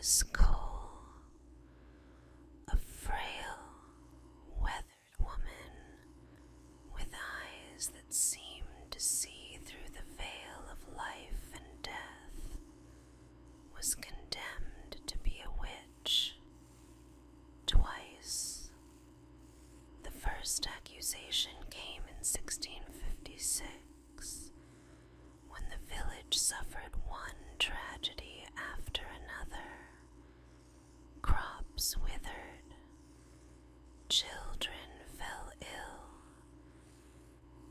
Miss Cole, a frail, weathered woman with eyes that seemed to see through the veil of life and death, was condemned to be a witch twice. The first accusation came in 1656, when the village suffered one tragedy after another. Crops withered, children fell ill,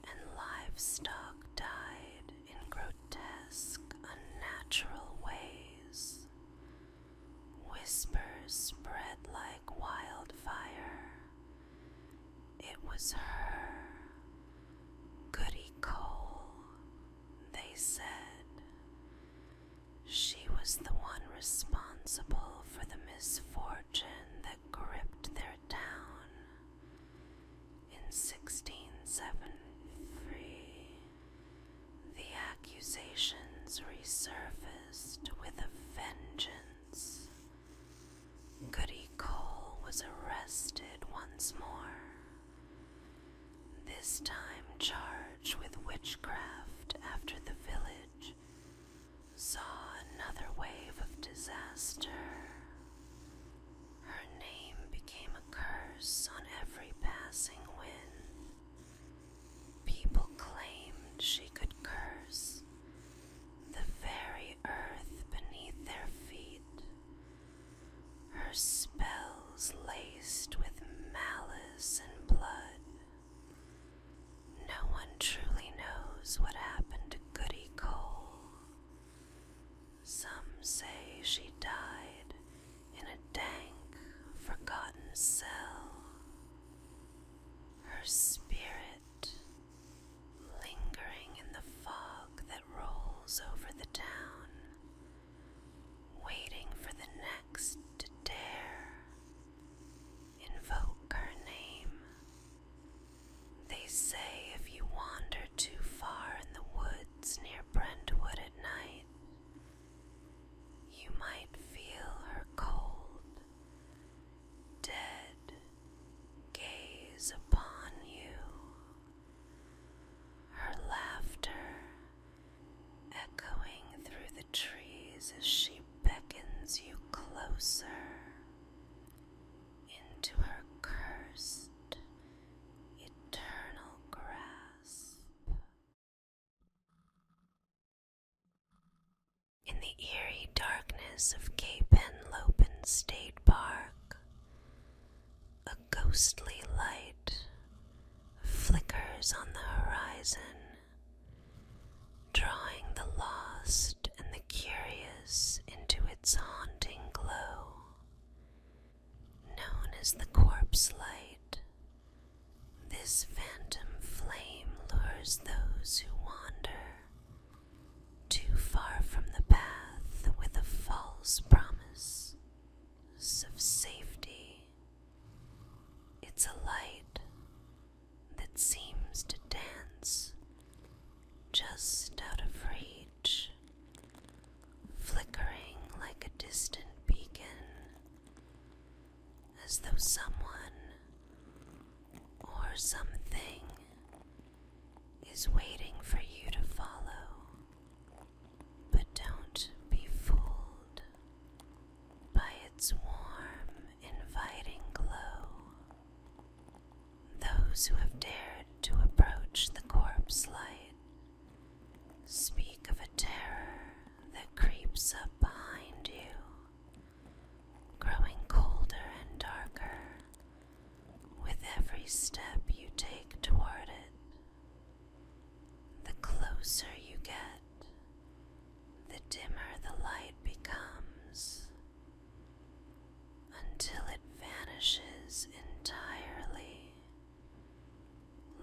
and livestock died in grotesque, unnatural ways. Whispers spread like wildfire. It was her, Goody Cole, they said. She was the one responsible for the misfortune that gripped their town. In 1673, the accusations resurfaced with a vengeance. Goody Cole was arrested once more, this time charged with witchcraft after the village saw another wave of disaster. Her name became a curse on every passing wind. People claimed she could curse the very earth beneath their feet. Her spells laced with malice and blood. No one truly knows what happened to Goody Cole. Some say she died in a dank, forgotten cell. Her spirit, lingering in the fog that rolls over the town, waiting for the next to dare invoke her name. They say if you wander too far in the woods near Brentwood at night, you might feel her cold, dead gaze upon you. Her laughter echoing through the trees as she beckons you closer into her cursed, eternal grasp. In the eerie darkness of Cape Henlopen State Park, a ghostly light flickers on the horizon, drawing the lost and the curious into its haunting glow. Known as the corpse light, this phantom flame lures those who wander too far from the path with a false promise of safety. It's a light that seems to dance just out of reach, flickering like a distant beacon, as though someone or something is waiting for you to follow. But don't be fooled by its warm, inviting glow. Those who have dared to approach the corpse light speak of a terror that creeps up behind you, growing colder and darker with every step you take toward it. The closer you get, the dimmer the light becomes, until it vanishes entirely,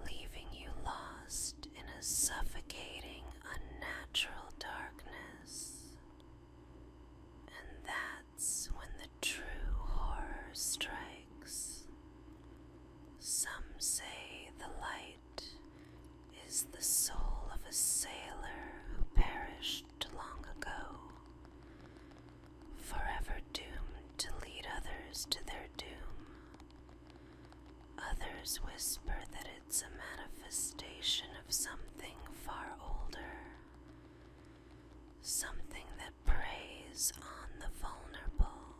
leaving you lost in a suffocating, unnatural darkness. And that's when the true horror strikes. Some say the light is the soul of a sailor others to their doom. Others whisper that it's a manifestation of something far older, something that preys on the vulnerable.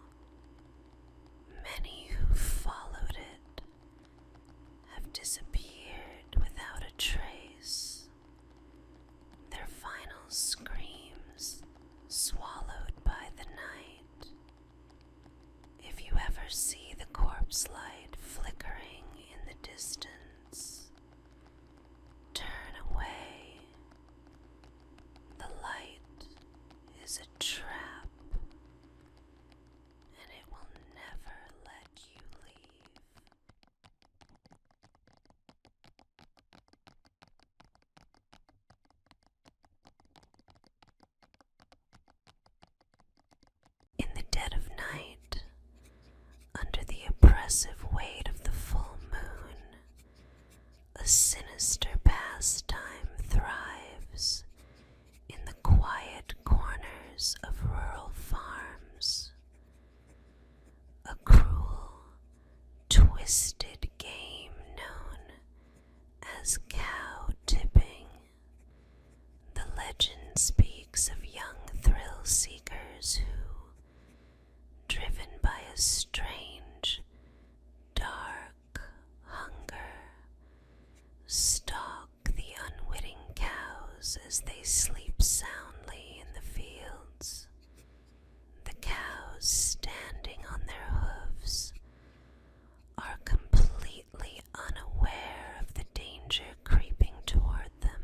Many who followed it have disappeared without a trace, their final screams swallowed by the night. If you ever see the corpse light flickering in the distance, turn away. The light is a trap, and it will never let you leave. In the dead of night, under the oppressive weight of the full moon, a sinister pastime thrives in the quiet corners of rural farms. A cruel, twisted game known as cow tipping. The legend speaks of young thrill seekers who, driven by a strange, dark hunger, stalk the unwitting cows as they sleep soundly in the fields. The cows, standing on their hooves, are completely unaware of the danger creeping toward them.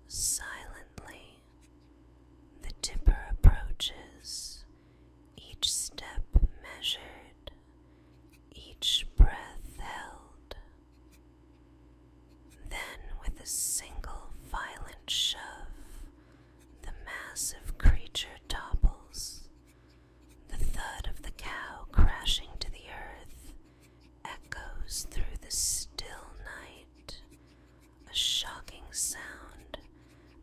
Silently, the tipper approaches, each step measured, each breath held. Then, with a single violent shove, the massive creature topples. The thud of the cow crashing to the earth echoes through the still night, a shocking sound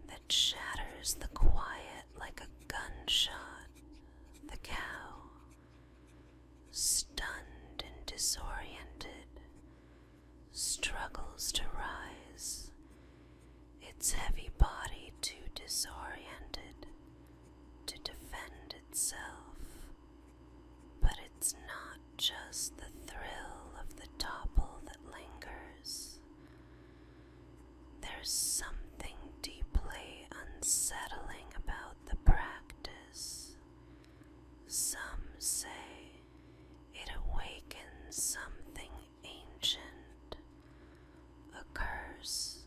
that shatters the quiet like a gunshot. The cow, stunned and disoriented, struggles to rise, its heavy body too disoriented to defend itself. But it's not just the thrill of the topple that lingers. There's something deeply unsettling about the practice. Some say it awakens something ancient, a curse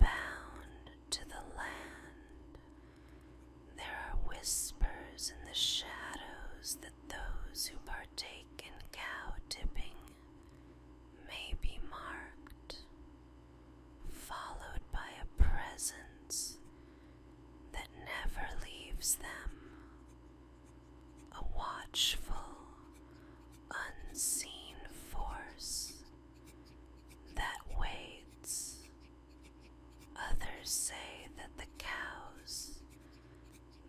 bound to the land. There are whispers in the shadows that those who partake in cow tipping may be marked, followed by a presence that never leaves them. A watchful, unseen force that waits. Others say that the cows,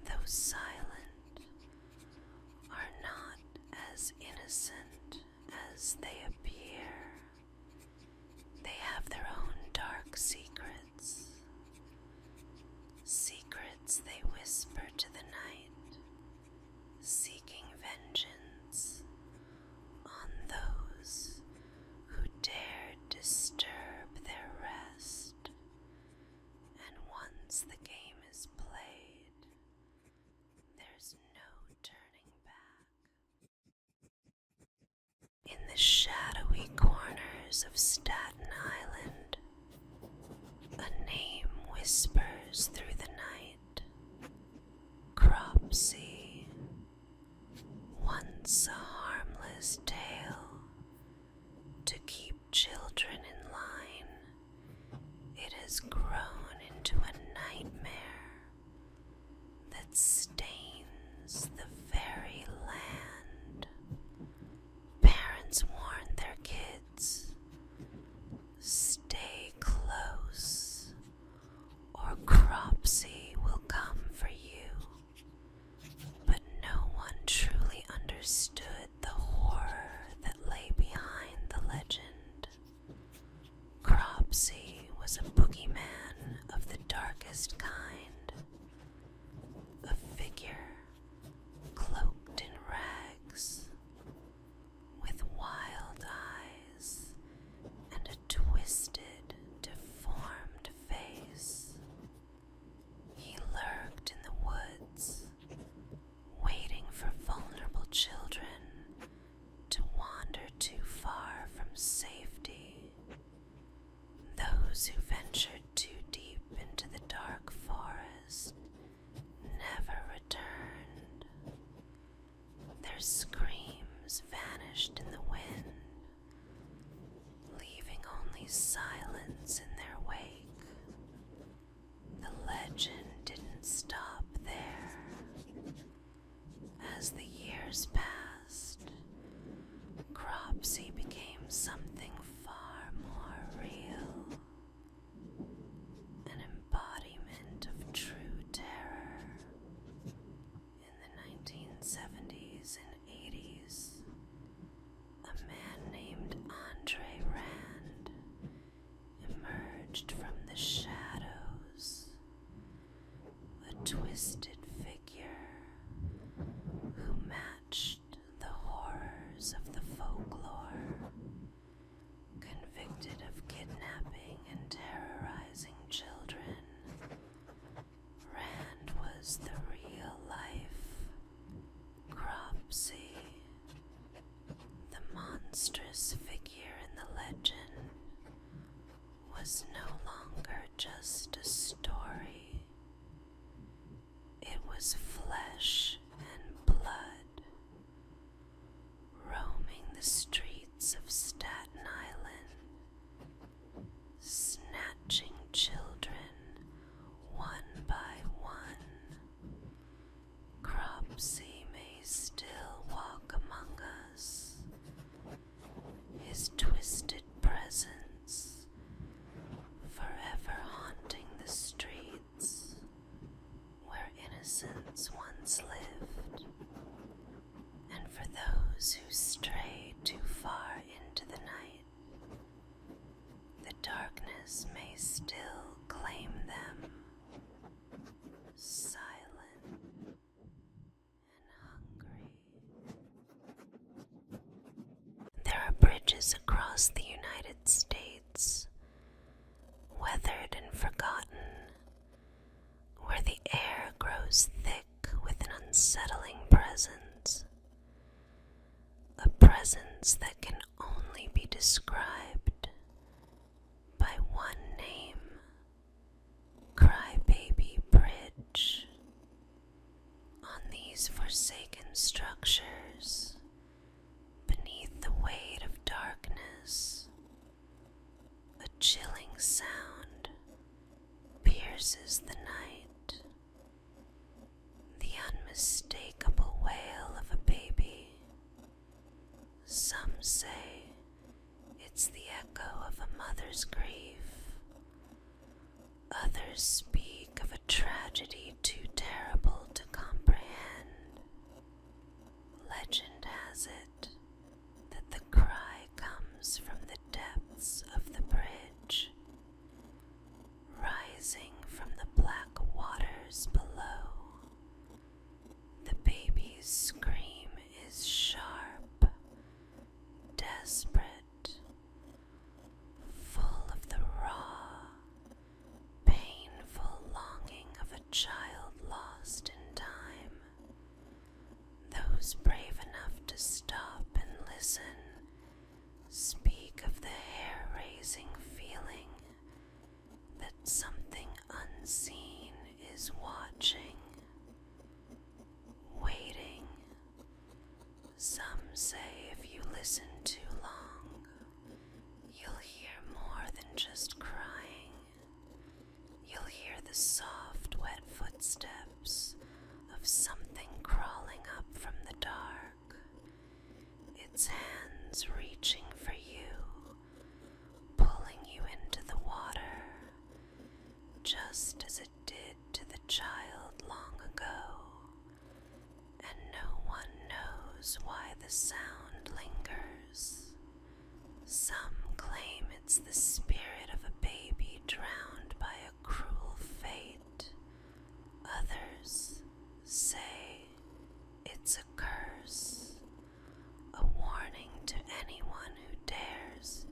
though silent, are not as innocent as they appear. They have their own dark secrets, secrets they whisper to the night, seeking vengeance on those who dared disturb their rest. And once the game is played, there's no turning back. In the shadowy corners of Staten Island, a name whispers through the night. Cropsey, once a harmless tale to keep children in line, it has grown into a nightmare that stains the very land. Parents warn their kids, stay close, or Cropsey will come for you. But no one truly understood Their screams vanished in the wind, leaving only silence in their wake. The legend didn't stop there. As the years passed, Cropsey became something far more real, an embodiment of true terror. In the 1970s and 80s, a man named Andre Rand emerged from the shadows, a twisted figure who matched the horrors of the folklore, convicted of kidnapping and terrorizing children. Rand was the real-life Cropsey. The monstrous figure in the legend was no longer just a story. It was flesh and blood, roaming the streets of Staten Island, snatching children one by one. Cropsey may still walk among us, his twisted presence forever haunting the streets where innocence once lived. And for those who strayed too far into the night, the darkness may still claim them, silent and hungry. There are bridges across the United States, weathered and forgotten, where the air grows thick with an unsettling presence, a presence that can only be described by one name: Crybaby Bridge. On these forsaken structures, beneath the weight of darkness, a chilling sound pierces the night, the unmistakable wail of a baby. Some say it's the echo of a mother's grief. Others speak of a tragedy too terrible to comprehend. Legend has it that the cry comes from the depths of the bridge, rising from the black waters below. The baby's scream is sharp, desperate, full of the raw, painful longing of a child lost in time. Those brave enough to stop and listen speak of the hair-raising feeling that something unseen is watching, waiting. Some say if you listen too long, you'll hear more than just crying. You'll hear the soft, wet footsteps of something crawling up from the dark, its hands reaching for you, pulling you into the water, just as it did to the child long ago. And no one knows why the sound lingers. Some claim it's the spirit of a baby drowned by a cruel fate. Others say it's a curse, a warning to anyone who dares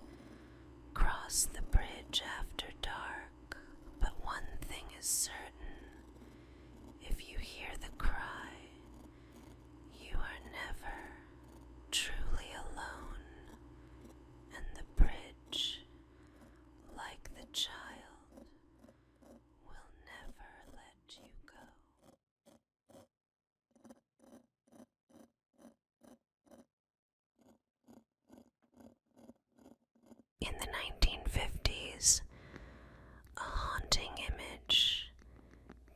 cross the bridge after dark. But one thing is certain: if you hear the cry, you are never truly alone, and the bridge, like the child, will never let you go. In the 1950s, a haunting image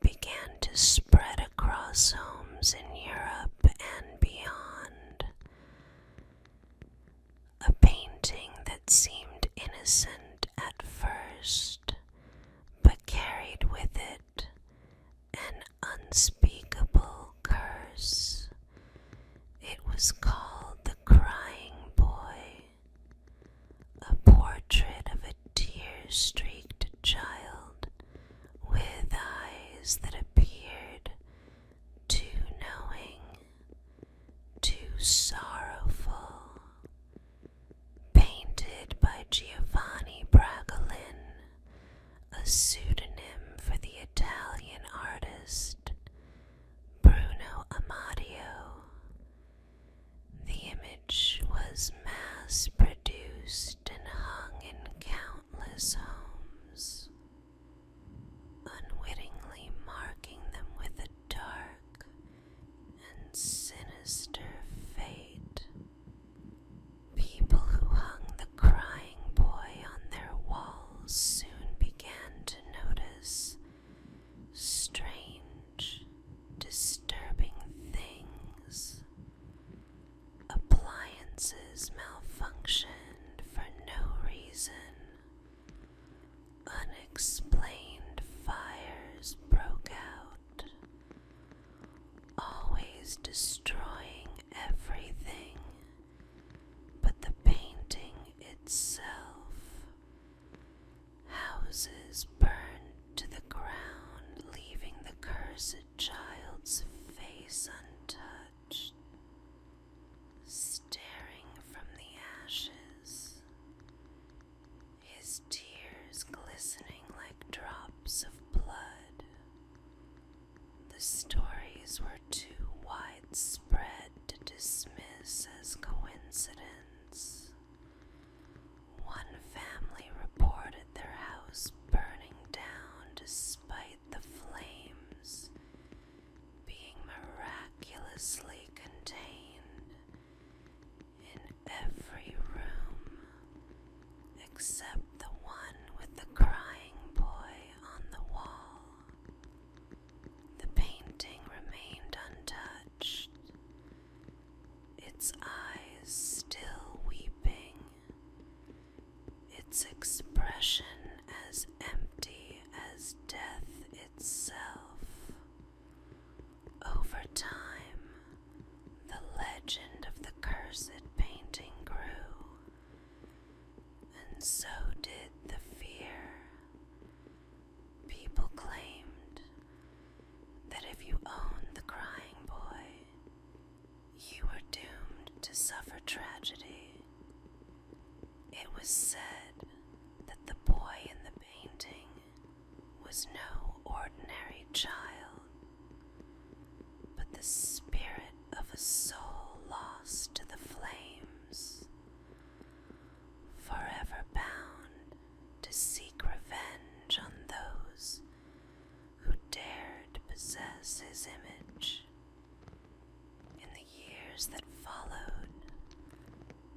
began to spread across homes in Europe and beyond. A painting that seemed innocent at first, but carried with it an unspeakable curse. It was called The Crying Boy, a portrait of a tear-streaked child with eyes that appeared too knowing, too sorrowful, painted by Giovanni Bragolin, a pseudonym for the Italian artist Bruno Amadio. The image was mass-produced and hung in countless homes, unwittingly marking them with a dark and sinister fate. People who hung the crying boy on their walls soon began to notice strange, disturbing things. Appliances malfunctioned for no reason. Unexplained fires broke out, always destroying everything but the painting itself. Houses burned to the ground, leaving the cursed child's face untouched, staring from the ashes, his tears glistening like drops of blood. The stories were too widespread to dismiss as coincidence. One family reported their house burning down despite the flames being miraculously contained in every room except the one with the crying boy on the wall. The painting remained untouched, its eyes still weeping, its expression as empty as death itself. Over time, the legend of the cursed painting grew, and so did the fear. People claimed that if you owned the crying boy, you were doomed to suffer tragedy. It was said that the boy in the painting was no ordinary child, but the spirit of a soul lost to the flames, forever bound to seek revenge on those who dared to possess his image. In the years that followed,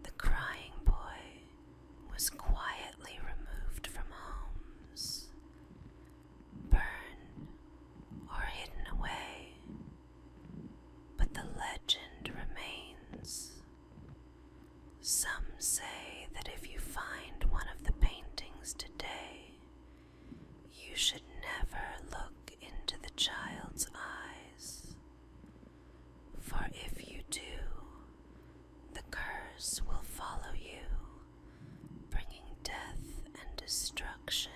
the crying boy was quietly removed from homes, burned or hidden away, but the legend remains. Some say that if you find one of the paintings today, you should never look into the child's eyes, for if you do, the curse will follow you, bringing death and destruction,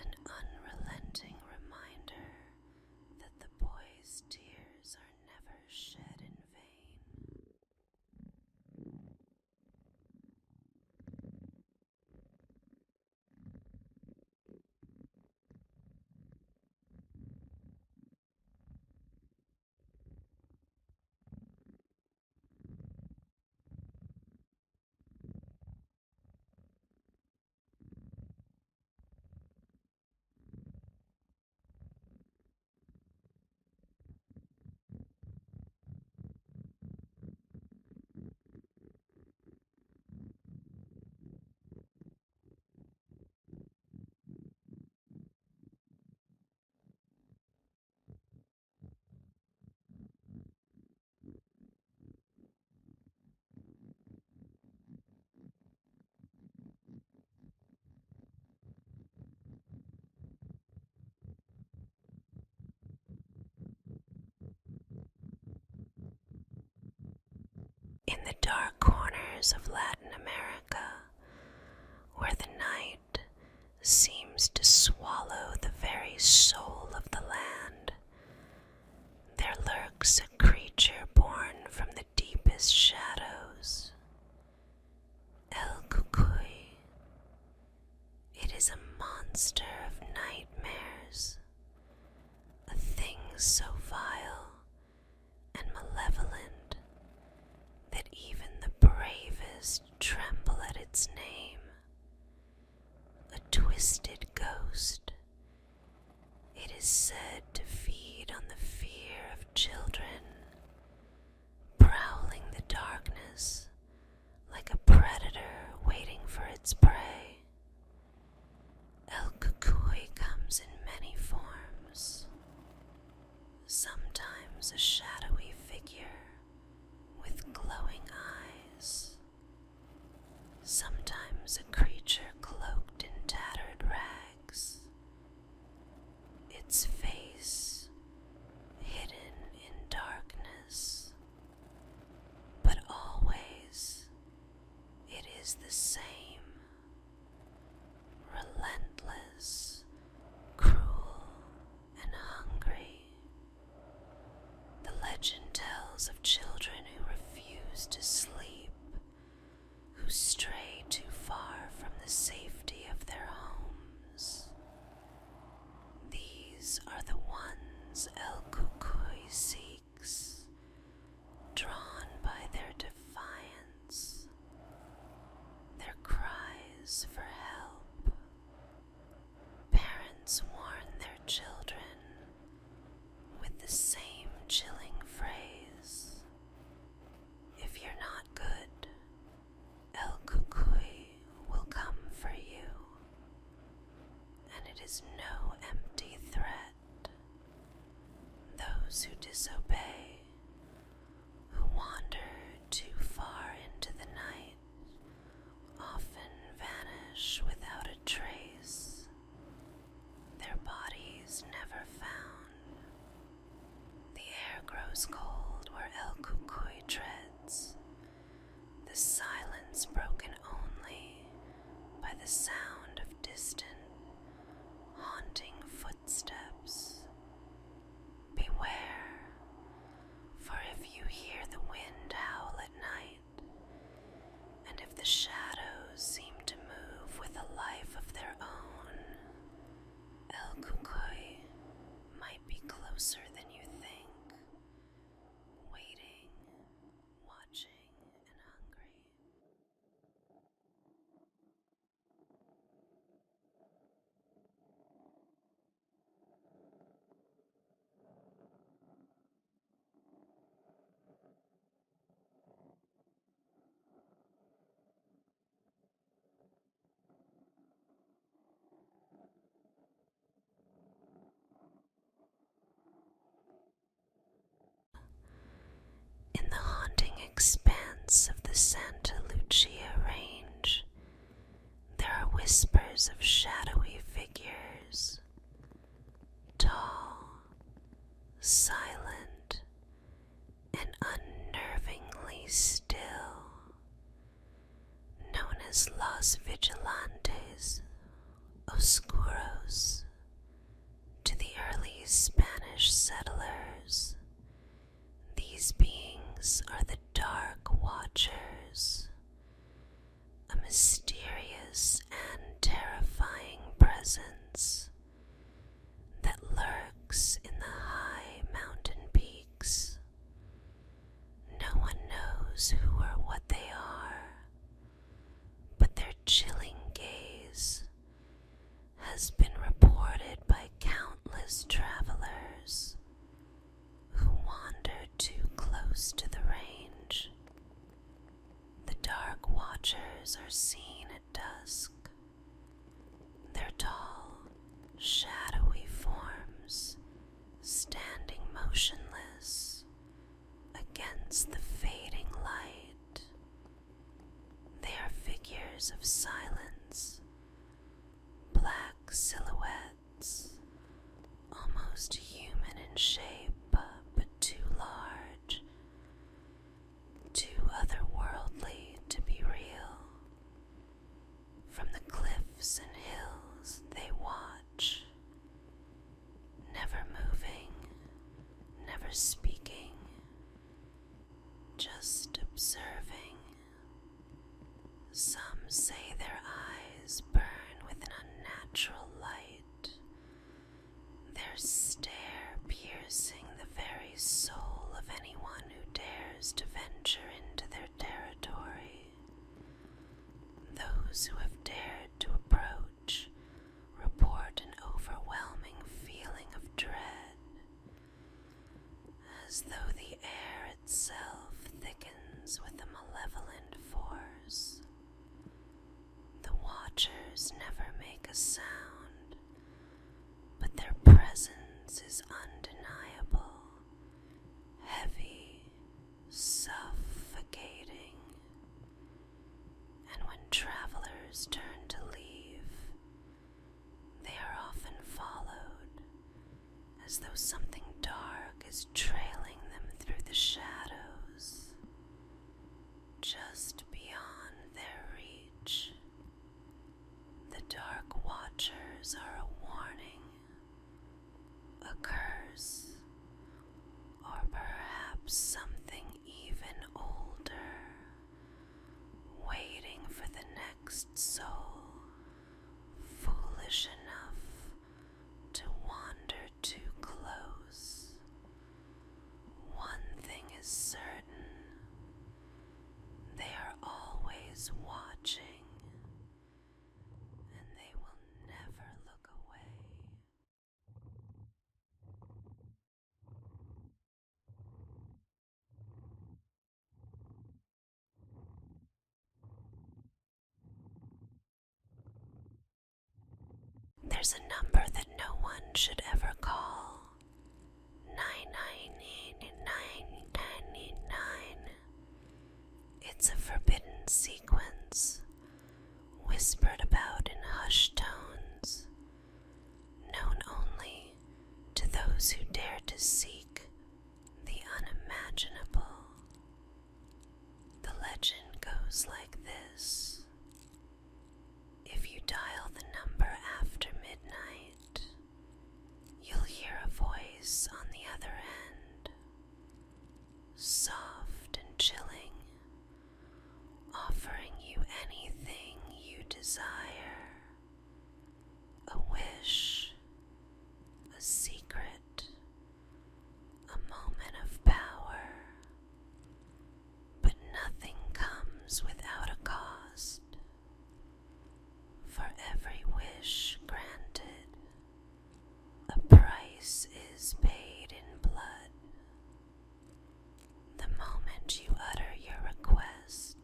an unrelenting reminder that the boy's tears are never shed in vain. In the dark corners of Latin America, where the night seems to swallow the very soul of the land, there lurks a creature born from the deepest shadows. El Cucuy. It is a monster of nightmares, a thing so vile and malevolent that even the bravest tremble at its name. A twisted ghost. It is said to feed on the fear of children, prowling the darkness like a predator waiting for its prey. El Cucuy comes in many forms. Sometimes a shadowy figure with glowing eyes. Sometimes a creature cloaked in tattered rags. Its face hidden in darkness. But always it is the same. Relentless, cruel, and hungry. The legend tells of children who refuse to sleep, who stray too far from the safety of their homes. These are the ones El Cucuy seeks, drawn by their defiance, their cries for help. Parents warn their children with the same chilling phrase: if you're not good, El Cucuy will come for you. And it is no empty threat. Those who disobey, who wander too far into the night, often vanish without a trace, their bodies never found. The air grows cold where El Cucuy treads, the silence broken only by the sound of distant, haunting footsteps. Beware, for if you hear the wind howl at night, and if the shadows seem to move with a life of their own, El Cucuy might be closer than you think, waiting, watching, and hungry. In the haunting expanse of the Santa Lucia Range, there are whispers of shadowy figures, tall, silent, and unnervingly still, known as Los Vigilantes Oscuros to the early Spanish settlers. These beings are the Dark Watchers, a mysterious and terrifying presence that lurks in the high mountain peaks. No one knows who or what they are, but their chilling gaze has been reported by countless travelers who wander too close to the range. The Dark Watchers are seen at dusk. Their tall, shadowy forms standing motionless against the fading light. They are figures of silence, black silhouettes, almost human in shape, but too large, too otherworldly dares to venture into their territory. Those who have dared to approach report an overwhelming feeling of dread, as though the air itself thickens with a malevolent force. The watchers never make a sound, but their presence is undeniable, heavy, suffocating. And when travelers turn to leave, they are often followed, as though something dark is trailing them through the shadows, just beyond their reach. The dark watchers are a warning, a curse, or perhaps something even older, waiting for the next soul, foolish enough to wander too close. One thing is certain: they are always watching, and they will never look away. There's a number that no one should ever call. 99999. It's a forbidden sequence, whispered about in hushed tones, known only to those who dare to seek the unimaginable. The legend goes like this: if you dial the number after midnight, you'll hear a voice on the other end, soft and chilling, offering you anything you desire. A wish, a secret, a moment of power. But nothing comes without a cost. For every wish granted, a price is paid in blood. The moment you utter your request,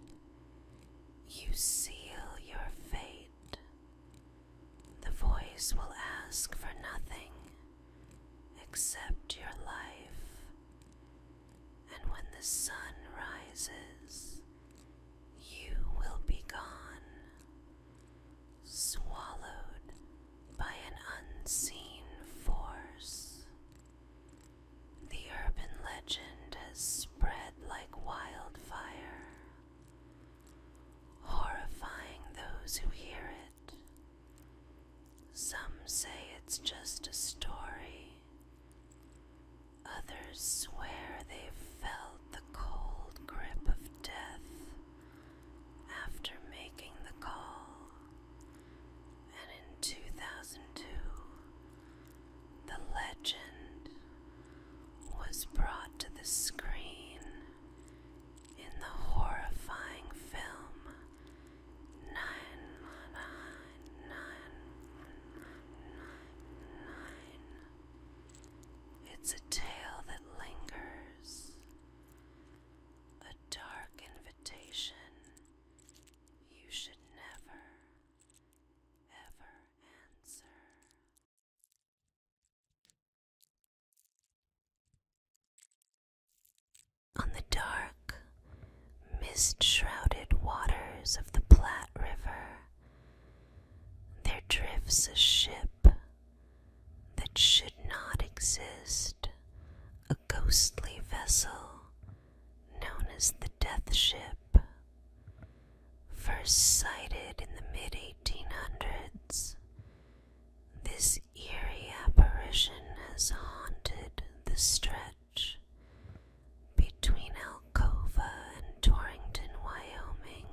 you seal your fate. The voice will ask for nothing except your life. And when the sun rises, you will be gone, swallowed by an unseen force. The urban legend has spread like wildfire, horrifying those who hear it. Some say it's just a story. Others swear they've felt the cold grip of death after making the call. And in 2002, the legend was brought to the screen in the horrifying film 99999. It's a tale that lingers, a dark invitation you should never, ever answer. On the dark, mist-shrouded waters of the Platte River, there drifts a ship that should not exist, a ghostly vessel known as the Death Ship. First sighted in the mid-1800s, this eerie apparition has haunted the stretch between Alcova and Torrington, Wyoming,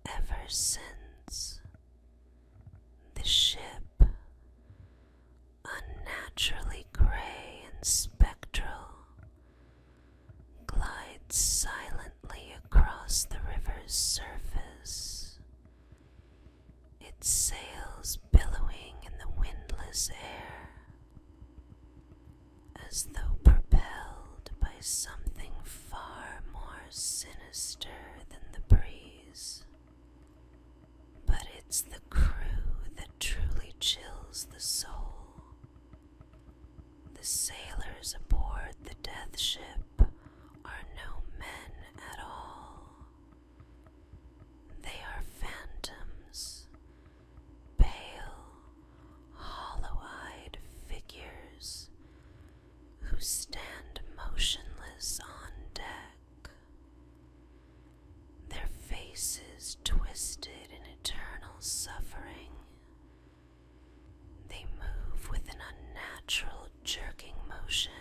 ever since. The ship, unnaturally gray and spectral, glides across the river's surface, its sails billowing in the windless air, as though propelled by something far more sinister than the breeze. But it's the crew that truly chills the soul. The sailors aboard the death ship are no men at all. They are phantoms, pale, hollow-eyed figures who stand motionless on deck, their faces twisted in eternal suffering. They move with an unnatural jerking motion,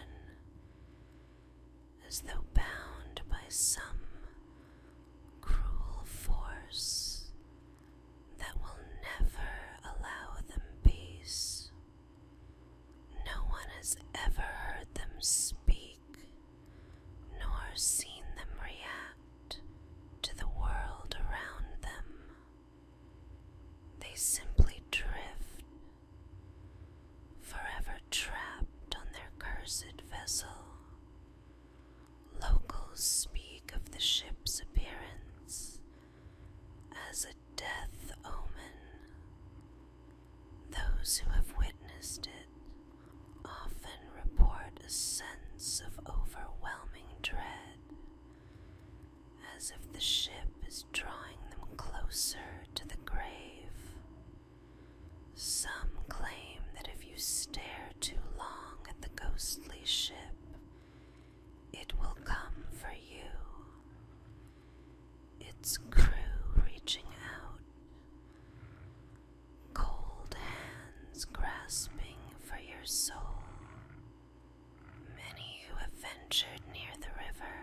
as though bound by some cruel force that will never allow them peace. No one has ever heard them speak, nor seen them react to the world around them. They simply drift, forever trapped on their cursed vessel. Locals speak of the ship's appearance as a death omen. Those who have witnessed it often report a sense of overwhelming dread, as if the ship is drawing them closer to the grave. Some claim that if you stare too long at the ghostly ship, it will come for you, its crew reaching out, cold hands grasping for your soul. Many who have ventured near the river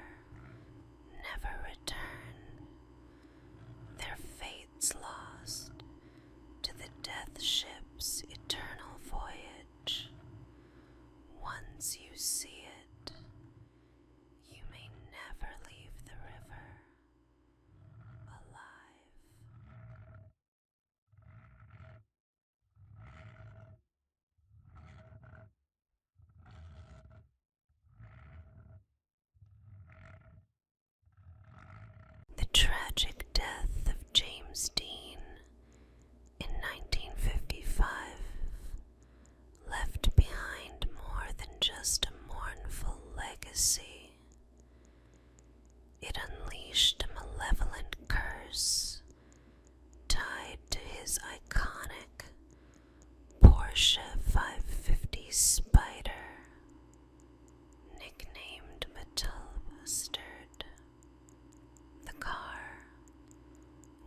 never return, their fates lost to the death ship's eternal voyage. Once you see it, you may never leave the river alive. The tragic death of James Dean in 1955 left behind more than just a mournful legacy. It unleashed a malevolent curse tied to his iconic Porsche 550 Spider, nicknamed Metal Bastard. The car,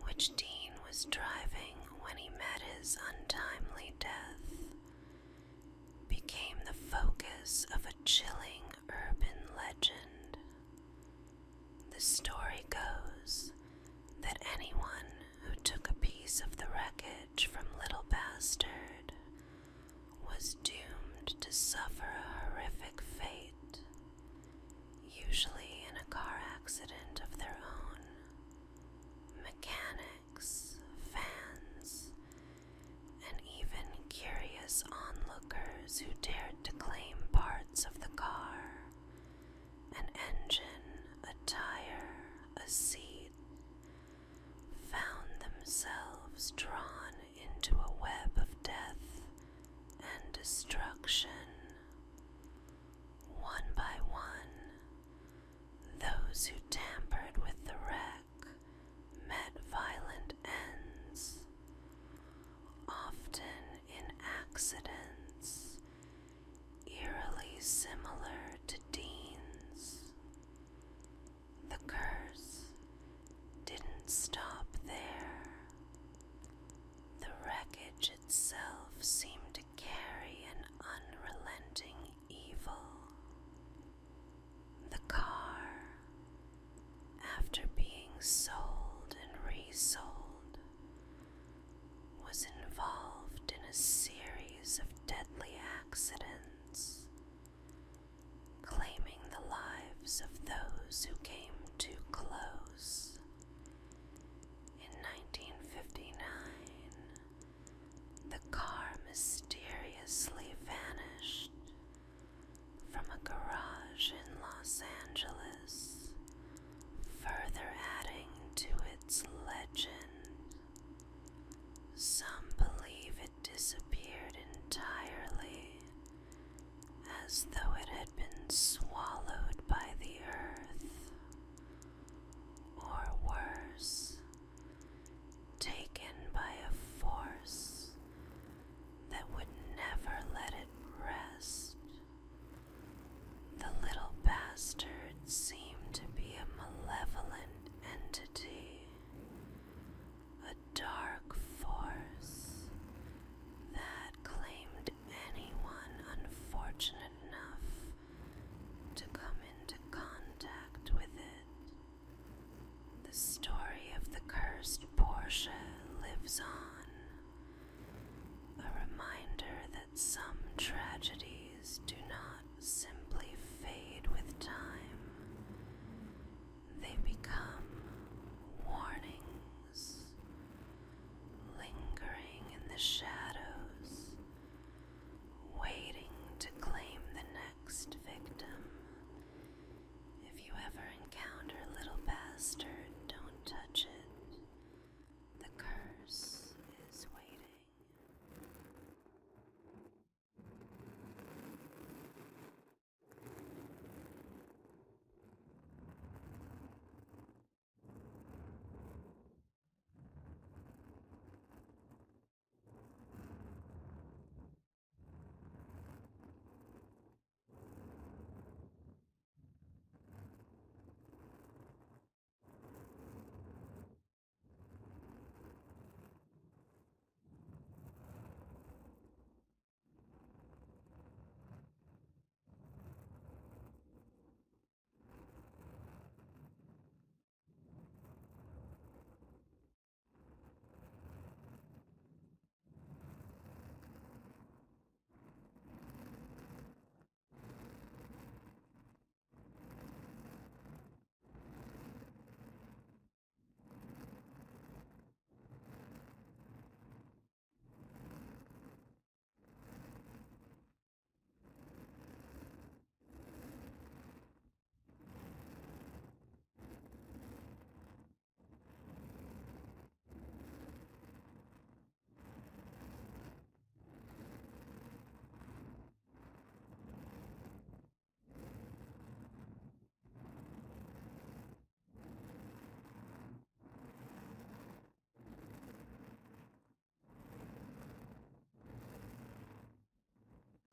which Dean was driving when he met his untimely death, became the focus of a chilling urban legend. The story goes that anyone who took a piece of the wreckage from Little Bastard was doomed to suffer a horrific fate, usually in a car accident of their own. Mechanics, fans, and even curious onlookers who dared to claim parts of the car, an engine, a tire, a seat, found themselves drawn into a web of death and destruction. One by one, those who tampered with the wreck met violent ends, often in accidents eerily similar to Dean's. The curse didn't stop there. The wreckage itself seemed to carry an unrelenting evil. The car, after being sold and resold, was involved in a series of deadly accidents, claiming the lives of those who came too close. the car mysteriously vanished from a garage in Los Angeles, further adding to its legend. Some believe it disappeared entirely, as though it had been swallowed by the earth, or worse, taken by a force that would never let it rest. The little bastard seemed to be a malevolent entity, a dark force that claimed anyone unfortunate enough to come into contact with it. The story of the cursed Porsche lives on, a reminder that some tragedies do not simply fade with time. They become warnings, lingering in the shadows, waiting to claim the next victim. If you ever encounter Little Bastard, don't touch it. The curse is waiting.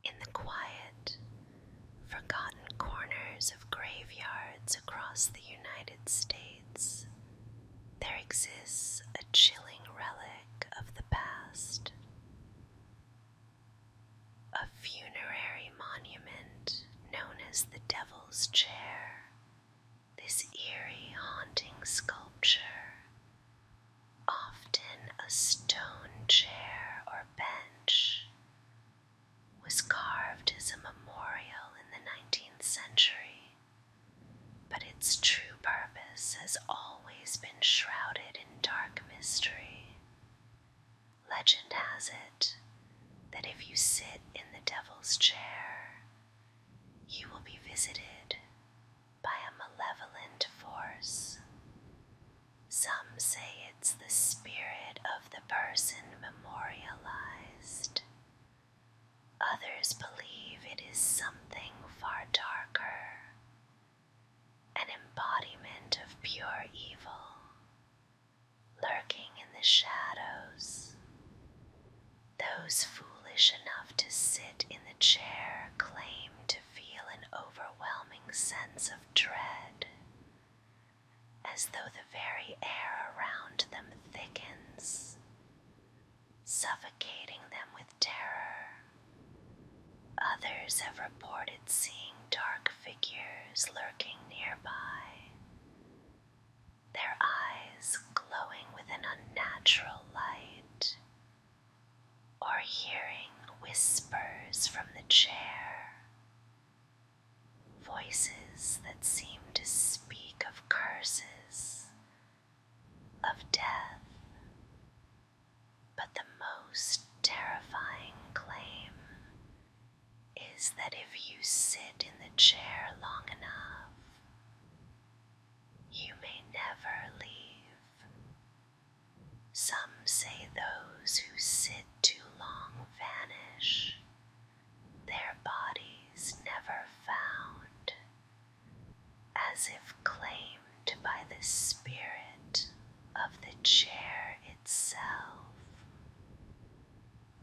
In the quiet, forgotten corners of graveyards across the United States, there exists a chilling relic of the past. A funerary monument known as the Devil's Chair. This eerie, haunting sculpture, often a stone chair or bench, was carved as a memorial in the 19th century, but its true purpose has always been shrouded in dark mystery. Legend has it that if you sit in the Devil's Chair, you will be visited by a malevolent force. Some say it's the spirit of the person memorialized. Others believe it is something far darker, an embodiment of pure evil, lurking in the shadows. Those foolish enough to sit in the chair claim to feel an overwhelming sense of dread, as though the very air around them thickens, suffocating them with terror. Others have reported seeing dark figures lurking nearby, their eyes glowing with an unnatural light, or hearing whispers from the chair, voices that seem to speak of curses, of death, as if claimed by the spirit of the chair itself.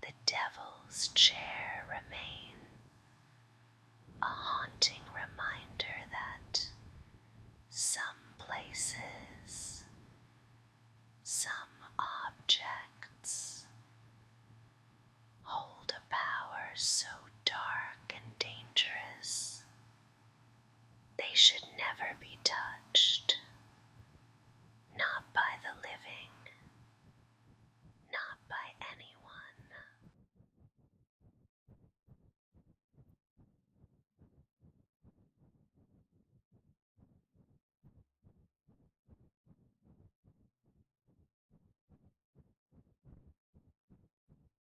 The devil's chair remain, a haunting reminder that